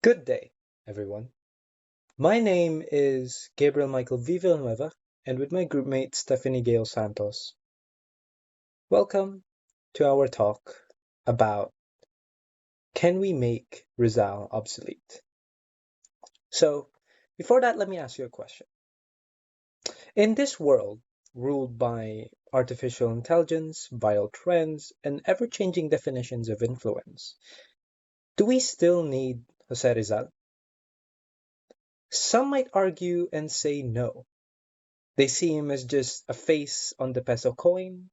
Good day, everyone. My name is Gabriel Michael Villanueva, and with my groupmate Stephanie Gale Santos, welcome to our talk about can we make Rizal obsolete? So, before that, let me ask you a question. In this world ruled by artificial intelligence, viral trends, and ever changing definitions of influence, do we still need Jose Rizal? Some might argue and say no. They see him as just a face on the peso coin,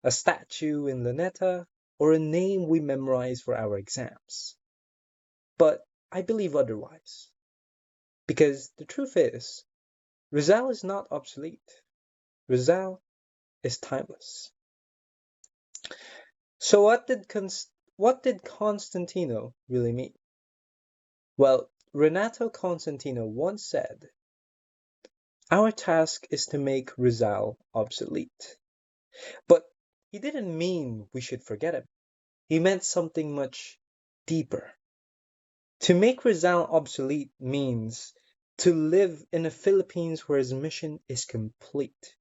a statue in Luneta, or a name we memorize for our exams. But I believe otherwise. Because the truth is, Rizal is not obsolete. Rizal is timeless. So what did Constantino really mean? Well, Renato Constantino once said, "Our task is to make Rizal obsolete." But he didn't mean we should forget him. He meant something much deeper. To make Rizal obsolete means to live in a Philippines where his mission is complete,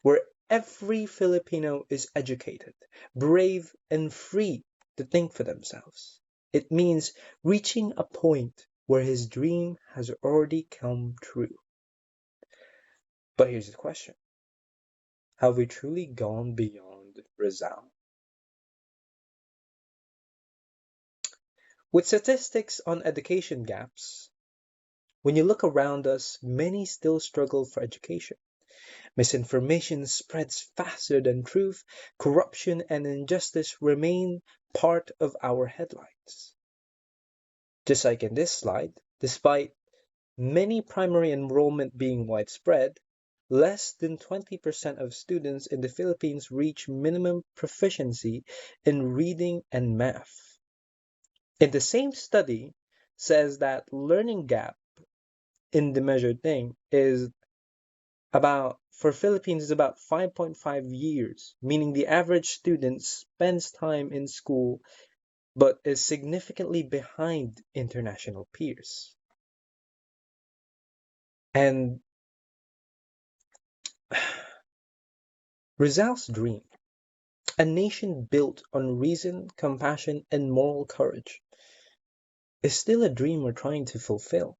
where every Filipino is educated, brave, and free to think for themselves. It means reaching a point where his dream has already come true. But here's the question. Have we truly gone beyond Rizal? With statistics on education gaps, when you look around us, many still struggle for education. Misinformation spreads faster than truth, corruption and injustice remain part of our headlines. Just like in this slide, despite many primary enrollment being widespread, less than 20% of students in the Philippines reach minimum proficiency in reading and math. In the same study says that learning gap in the measured thing is about for Philippines is about 5.5 years, meaning the average student spends time in school but is significantly behind international peers. And Rizal's dream, a nation built on reason, compassion, and moral courage, is still a dream we're trying to fulfill.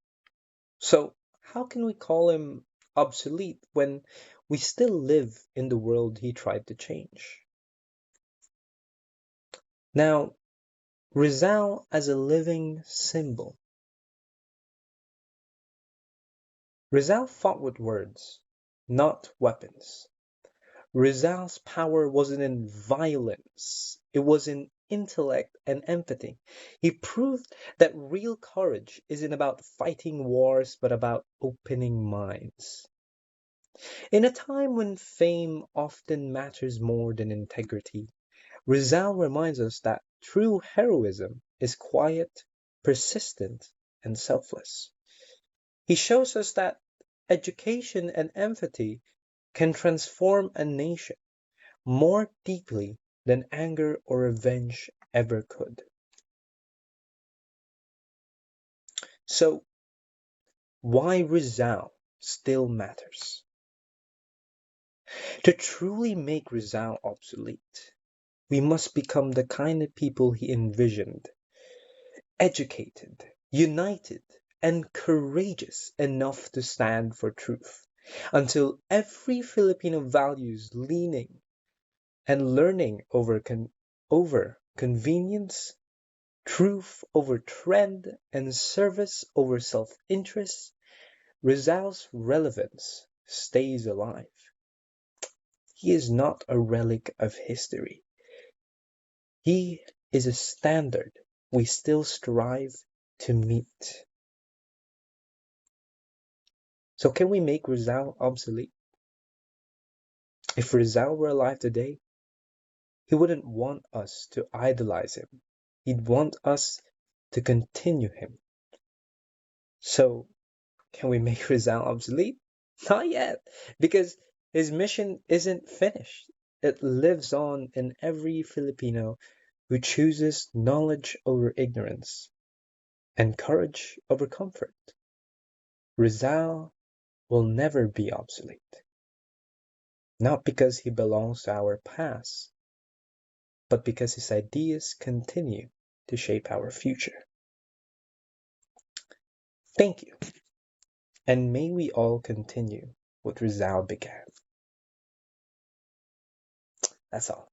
So, how can we call him obsolete when we still live in the world he tried to change? Now, Rizal as a living symbol. Rizal fought with words, not weapons. Rizal's power wasn't in violence, it was in intellect and empathy. He proved that real courage isn't about fighting wars, but about opening minds. In a time when fame often matters more than integrity, Rizal reminds us that true heroism is quiet, persistent, and selfless. He shows us that education and empathy can transform a nation more deeply than anger or revenge ever could. So, why Rizal still matters? To truly make Rizal obsolete, we must become the kind of people he envisioned: educated, united, and courageous enough to stand for truth, until every Filipino values leaning and learning over convenience, truth over trend, and service over self-interest. Rizal's relevance stays alive. He is not a relic of history. He is a standard we still strive to meet. So can we make Rizal obsolete? If Rizal were alive today, he wouldn't want us to idolize him. He'd want us to continue him. So can we make Rizal obsolete? Not yet, because his mission isn't finished. It lives on in every Filipino who chooses knowledge over ignorance, and courage over comfort. Rizal will never be obsolete, not because he belongs to our past, but because his ideas continue to shape our future. Thank you, and may we all continue what Rizal began. That's all.